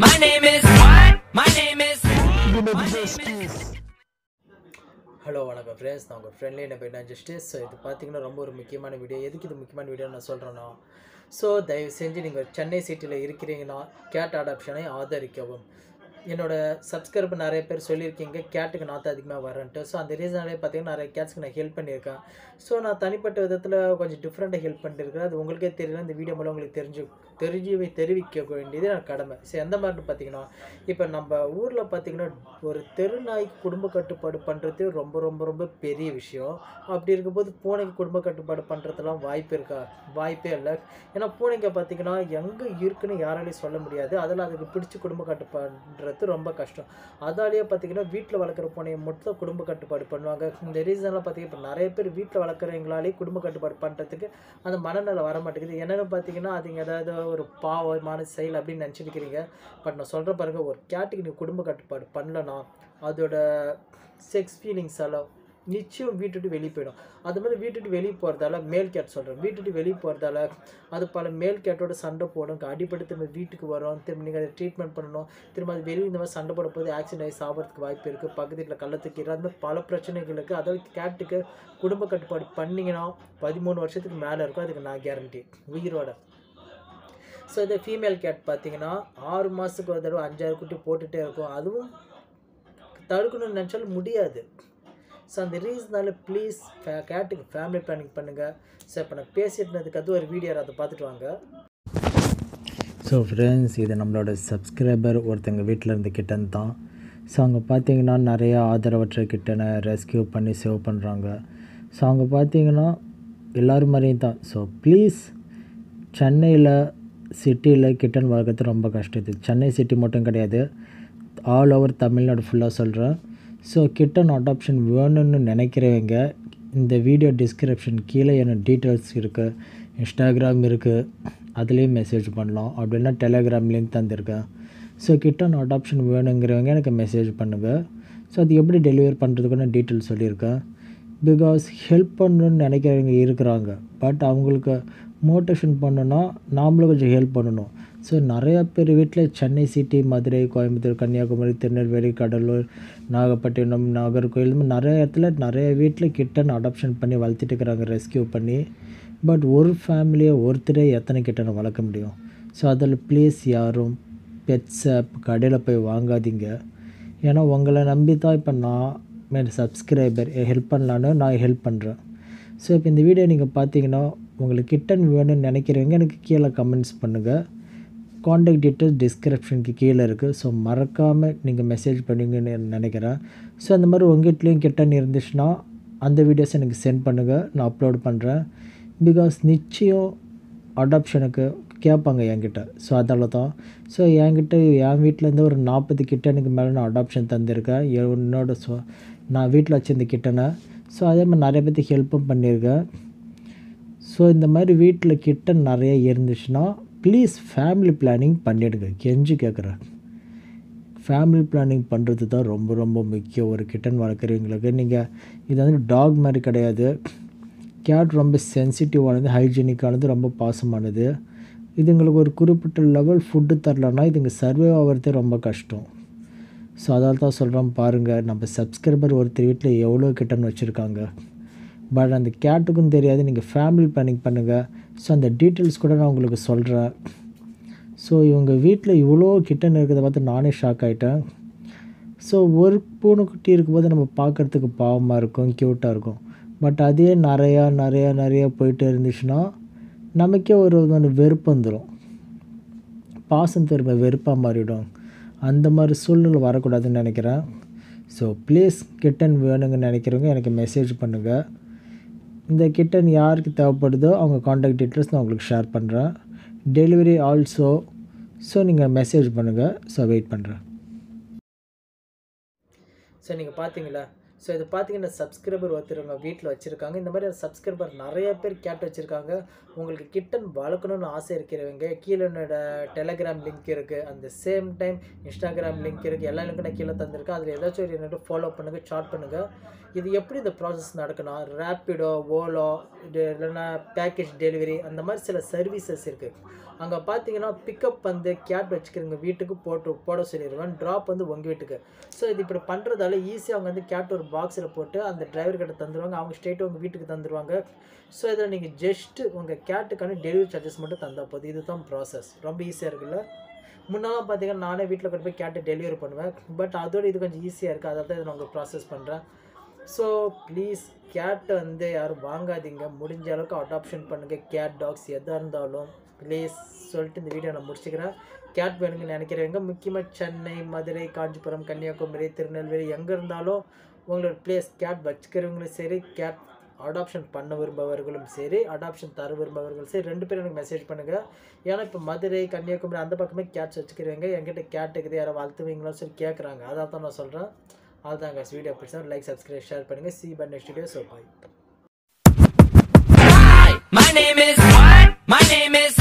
My name is what? My name is hello வணக்கம் friends, நான் உங்கள் ஃப்ரெண்ட்லி என்ன ஜஸ்டிஸ். ஸோ இது பார்த்தீங்கன்னா ரொம்ப ஒரு முக்கியமான வீடியோ. எதுக்கு இது முக்கியமான வீடியோ நான் சொல்கிறேன்னா, ஸோ தயவு செஞ்சு நீங்கள் சென்னை சிட்டியில் இருக்கிறீங்கன்னா கேட் அடாப்ஷனை ஆதரிக்கவும். என்னோடய சப்ஸ்கிரைபர் நிறைய பேர் சொல்லியிருக்கீங்க கேட்டுக்கு நாற்று அதிகமாக வரேன்ட்டு. ஸோ அந்த ரீசனாலே பார்த்தீங்கன்னா நிறைய கேட்ஸ்க்கு நான் ஹெல்ப் பண்ணியிருக்கேன். ஸோ நான் தனிப்பட்ட விதத்தில் கொஞ்சம் டிஃப்ரெண்ட்டாக ஹெல்ப் பண்ணியிருக்கேன். அது உங்களுக்கே தெரியல, இந்த வீடியோ மூலம் உங்களுக்கு தெரிவிக்க வேண்டியது நான் கடமை. ஸோ எந்த மாதிரி பார்த்தீங்கன்னா, இப்போ நம்ம ஊரில் பார்த்தீங்கன்னா ஒரு தெரு நாய்க்கு குடும்ப கட்டுப்பாடு பண்ணுறது ரொம்ப ரொம்ப ரொம்ப பெரிய விஷயம். அப்படி இருக்கும்போது பூனைக்கு குடும்ப கட்டுப்பாடு பண்ணுறதுலாம் வாய்ப்பே இல்லை. ஏன்னா பூனைங்க பார்த்தீங்கன்னா எங்கே இருக்குன்னு யாராலையும் சொல்ல முடியாது. அதில் அதுக்கு பிடிச்சி குடும்ப கட்டுப்பாடுன்றது ரொம்ப கஷ்டம். அதாலேயே பார்த்தீங்கன்னா வீட்டில் வளர்க்குற பூனையை மட்டும் குடும்ப கட்டுப்பாடு பண்ணுவாங்க. இந்த ரீசன்லாம் பார்த்தீங்கன்னா இப்போ நிறைய பேர் வீட்டில் வளர்க்குறவங்களாலே குடும்ப கட்டுப்பாடு பண்ணுறதுக்கு அந்த மனநிலை வர மாட்டேங்குது. என்னென்னு பார்த்தீங்கன்னா அதுங்க ஏதாவது ஒரு பாவமான செயல் அப்படின்னு நினச்சிருக்கிறீங்க. பட் நான் சொல்கிற பாருங்க, ஒரு கேட்டுக்கு நீங்கள் குடும்ப கட்டுப்பாடு பண்ணலன்னா அதோட செக்ஸ் ஃபீலிங்ஸ் எல்லாம் நிச்சயம் வீட்டுட்டு வெளியே போயிடும். அது மாதிரி வீட்டுட்டு வெளியே போகிறதால மேல் கேட் சொல்கிறேன், வீட்டுட்டு வெளியே போகிறதால அது பல மேல் கேட்டோட சண்டை போடும், அடிப்பட்டு திரும்ப வீட்டுக்கு வரும். திரும்ப நீங்கள் அதை ட்ரீட்மெண்ட் பண்ணணும். திரும்ப அது வெளியே இந்த மாதிரி சண்டை போட போது ஆக்சிடென்ட் ஆகி சாப்பிட்றதுக்கு வாய்ப்பு இருக்குது. பக்கத்து வீட்டில் கள்ள தூக்கிடுற அந்த மாதிரி பல பிரச்சனைகளுக்கு. அதாவது கேட்டுக்கு குடும்ப கட்டுப்பாடு பண்ணிங்கன்னா 13 வருஷத்துக்கு மேலே இருக்கும். அதுக்கு நான் கேரண்டி உயிரோட. ஸோ இந்த ஃபீமேல் கேட் பார்த்தீங்கன்னா 6 மாதத்துக்கு ஒரு தடவை 5-6 குட்டி போட்டுகிட்டே இருக்கும். அதுவும் தடுக்கணும்னு நினச்சாலும் முடியாது. ஸோ அந்த ரீசனால் ப்ளீஸ் கேட்டுக்கு ஃபேமிலி பிளானிங் பண்ணுங்கள். ஸோ இப்போ நான் பேசிட்டுனதுக்கு அது ஒரு வீடியோ அதை பார்த்துட்டு வாங்க. ஸோ ஃப்ரெண்ட்ஸ், இது நம்மளோட சப்ஸ்கிரைபர் ஒருத்தங்க வீட்டில் இருந்த கிட்டன் தான். ஸோ அங்கே பார்த்தீங்கன்னா நிறையா ஆதரவற்ற கிட்டனை ரெஸ்கியூ பண்ணி சேவ் பண்ணுறாங்க. ஸோ அங்கே பார்த்தீங்கன்னா எல்லோரும் மாதிரியும் தான். ஸோ ப்ளீஸ், சென்னையில் சிட்டியில் கிட்டன் வளர்க்குறது ரொம்ப கஷ்டம். இது சென்னை சிட்டி மட்டும் கிடையாது, ஆல் ஓவர் தமிழ்நாடு ஃபுல்லாக சொல்கிறேன். ஸோ கிட்டன் அடாப்ஷன் வேணும்னு நினைக்கிறவங்க இந்த வீடியோ டிஸ்கிரிப்ஷன் கீழே என்னோடய டீட்டெயில்ஸ் இருக்குது, இன்ஸ்டாகிராம் இருக்குது, அதுலேயும் மெசேஜ் பண்ணலாம். அப்படின்னா டெலிகிராம் லிங்க் தந்திருக்கேன். ஸோ கிட்டன் அடாப்ஷன் வேணுங்கிறவங்க எனக்கு மெசேஜ் பண்ணுங்கள். ஸோ அது எப்படி டெலிவர் பண்ணுறதுக்கு நான் டீட்டெயில்ஸ் சொல்லியிருக்கேன். பிகாஸ் ஹெல்ப் பண்ணணுன்னு நினைக்கிறவங்க இருக்கிறாங்க, பட் அவங்களுக்கு மோட்டிவேஷன் பண்ணணுன்னா நாமளும் கொஞ்சம் ஹெல்ப் பண்ணணும். ஸோ நிறையா பேர் வீட்டில் சென்னை சிட்டி, மதுரை, கோயம்புத்தூர், கன்னியாகுமரி, திருநெல்வேலி, கடலூர், நாகப்பட்டினம், நாகர்கோவில், இந்த மாதிரி நிறைய இடத்துல நிறைய வீட்டில் கிட்டன் அடாப்ஷன் பண்ணி வளர்த்துட்டு இருக்கிறாங்க, ரெஸ்கியூ பண்ணி. பட் ஒரு ஃபேமிலியை ஒருத்தரே எத்தனை கிட்டனை வளர்க்க முடியும்? ஸோ அதில் ப்ளீஸ் யாரும் பெட்ஸை கடையில் போய் வாங்காதீங்க. ஏன்னா உங்களை நம்பி தான் இப்போ நான் சப்ஸ்கிரைபர் ஹெல்ப் பண்ணலான்னு நான் ஹெல்ப் பண்ணுறேன். ஸோ இப்போ இந்த வீடியோ நீங்கள் பார்த்தீங்கன்னா உங்களுக்கு கிட்டன் வேணும்னு நினைக்கிறவங்க எனக்கு கீழே கமெண்ட்ஸ் பண்ணுங்கள். காண்டாக்ட் டீட்டெயில்ஸ் டிஸ்கிரிப்ஷனுக்கு கீழே இருக்குது. ஸோ மறக்காமல் நீங்கள் மெசேஜ் பண்ணுவீங்கன்னு நினைக்கிறேன். ஸோ அந்த மாதிரி உங்கள் வீட்லேயும் கிட்டன் இருந்துச்சுன்னா அந்த வீடியோஸ் எனக்கு சென்ட் பண்ணுங்கள், நான் அப்லோட் பண்ணுறேன். பிகாஸ் நிச்சயம் அடாப்ஷனுக்கு கேட்பாங்க என்கிட்ட. ஸோ அதால் தான். ஸோ என் வீட்டிலேருந்து ஒரு 40 கிட்டனுக்கு மேலே நான் அடாப்ஷன் தந்திருக்கேன் நான் வீட்டில் வச்சுருந்த கிட்டனை. ஸோ அதே மாதிரி நிறைய பேருக்கு ஹெல்ப்பும் பண்ணியிருக்கேன். ஸோ இந்த மாதிரி வீட்டில் கிட்டன் நிறைய இருந்துச்சுன்னா ப்ளீஸ் ஃபேமிலி பிளானிங் பண்ணிவிடுங்க, கெஞ்சி கேட்குறேன். ஃபேமிலி பிளானிங் பண்ணுறது தான் ரொம்ப ரொம்ப முக்கியம். ஒரு கிட்டன் வளர்க்குறவங்களுக்கு நீங்கள் இது வந்து டாக் மாதிரி கிடையாது. கேட் ரொம்ப சென்சிட்டிவானது, ஹைஜீனிக்கானது, ரொம்ப பாசமானது. இதுங்களுக்கு ஒரு குறிப்பிட்ட லெவல் ஃபுட்டு தரலன்னா இதுங்க சர்வே ஆகிறதே ரொம்ப கஷ்டம். ஸோ அதால் தான் சொல்கிறோம் பாருங்கள், நம்ம சப்ஸ்கிரைபர் ஒருத்தர் வீட்டில் எவ்வளோ கிட்டன் வச்சுருக்காங்க. பட் அந்த கேட்டுக்கும் தெரியாது. நீங்கள் ஃபேமிலி பிளானிங் பண்ணுங்கள். ஸோ அந்த டீட்டெயில்ஸ் கூட நான் உங்களுக்கு சொல்கிறேன். ஸோ இவங்க வீட்டில் இவ்வளோ கிட்டன் இருக்கிறத பார்த்து நானே ஷாக் ஆகிட்டேன். ஸோ ஒரு பூனைக்குட்டி இருக்கும்போது நம்ம பார்க்குறதுக்கு பாவமாக இருக்கும், க்யூட்டாக இருக்கும். பட் அதே நிறையா போயிட்டு இருந்துச்சுன்னா நமக்கே ஒரு வெறுப்பு வந்துடும். பாசம் திரும்ப வெறுப்பாக மாறிவிடும். அந்த மாதிரி சூழ்நிலை வரக்கூடாதுன்னு நினைக்கிறேன். ஸோ ப்ளீஸ் கிட்டன் வேணுங்கன்னு நினைக்கிறவங்க எனக்கு மெசேஜ் பண்ணுங்கள். இந்த கிட்டன் யாருக்கு தேவைப்படுதோ அவங்க காண்டாக்ட் டீட்டெயில்ஸ் நான் உங்களுக்கு ஷேர் பண்ணுறேன். Delivery also. ஸோ நீங்கள் மெசேஜ் பண்ணுங்கள். ஸோ வெயிட் பண்ணுறேன். ஸோ நீங்கள் பார்த்தீங்களா, ஸோ இது பார்த்தீங்கன்னா சப்ஸ்கிரைபர் ஒருத்தருங்க வீட்டில் வச்சுருக்காங்க. இந்த மாதிரி சப்ஸ்கிரைபர் நிறைய பேர் கேட் வச்சுருக்காங்க. உங்களுக்கு கிட்டன் வளர்க்கணும்னு ஆசை இருக்கிறவங்க கீழே என்னோட டெலகிராம் லிங்க் இருக்குது, அந்த சேம் டைம் இன்ஸ்டாகிராம் லிங்க் இருக்குது. எல்லா லிங்க்கும் நான் கீழே தந்திருக்கேன். அதில் ஏதாச்சும் ஒரு என்னோட ஃபாலோ பண்ணுங்கள், சாட் பண்ணுங்கள். இது எப்படி இந்த ப்ராசஸ் நடக்கணும், ரேப்பிடோ, ஓலோ, இது இல்லைன்னா பேக்கேஜ் டெலிவரி, அந்த மாதிரி சில சர்வீசஸ் இருக்குது. அங்கே பார்த்தீங்கன்னா பிக்கப் வந்து கேட் வச்சுக்கிறவங்க வீட்டுக்கு போட சொல்லிடுவேன், ட்ராப் வந்து உங்கள் வீட்டுக்கு. ஸோ இது இப்படி பண்ணுறதால ஈஸியாக அவங்க வந்து கேட் ஒரு பாக்ஸில் போட்டு அந்த டிரைவர்கிட்ட தந்துடுவாங்க, அவங்க ஸ்ட்ரெயிட்டாக உங்கள் வீட்டுக்கு தந்துடுவாங்க. ஸோ இதில் நீங்கள் ஜஸ்ட்டு உங்கள் கேட்டுக்கான டெலிவரி சார்ஜஸ் மட்டும் தந்தால் போதும். இதுதான் ப்ராசஸ், ரொம்ப ஈஸியாக இருக்குல்ல. முன்னெல்லாம் பார்த்தீங்கன்னா நானே வீட்டில் கொண்டு போய் கேட்டை டெலிவரி பண்ணுவேன், பட் அதோடு இது கொஞ்சம் ஈஸியாக இருக்குது, அதனால தான் இதை நான் உங்களுக்கு ப்ராசஸ் பண்ணுறேன். ஸோ ப்ளீஸ் கேட்டை வந்து யாரும் வாங்காதீங்க, முடிஞ்ச அளவுக்கு அடாப்ஷன் பண்ணுங்கள். கேட் டாக்ஸ் எதாக இருந்தாலும் ப்ளீஸ் சொல்லிட்டு இந்த வீடியோ நான் முடிச்சுக்கிறேன். கேட் வேணுங்கன்னு நினைக்கிறவங்க முக்கியமாக சென்னை, மதுரை, காஞ்சிபுரம், கன்னியாகுமரி, திருநெல்வேலி எங்கே இருந்தாலும் உங்களோட பிளேஸ் கேட் வச்சுக்கிறவங்களும் சரி, கேட் அடாப்ஷன் பண்ண விரும்பவர்களும் சரி, அடாப்ஷன் தர விரும்பவர்களும் சரி, 2 பேரும் எனக்கு மெசேஜ் பண்ணுங்கள். ஏன்னா இப்போ மதுரை, கன்னியாகுமரி அந்த பக்கமே கேட்ஸ் வச்சுக்கிறவங்க என்கிட்ட கேட் இருக்குது யாரை வளர்த்துவீங்களோ சொல்லி கேட்குறாங்க. அதான் தான் நான் சொல்கிறேன். அதுதான் guys, வீடியோ பிடிச்சா லைக், சப்ஸ்கிரைப், ஷேர் பண்ணுங்கள். See you by next video. So bye. My name is. My name is.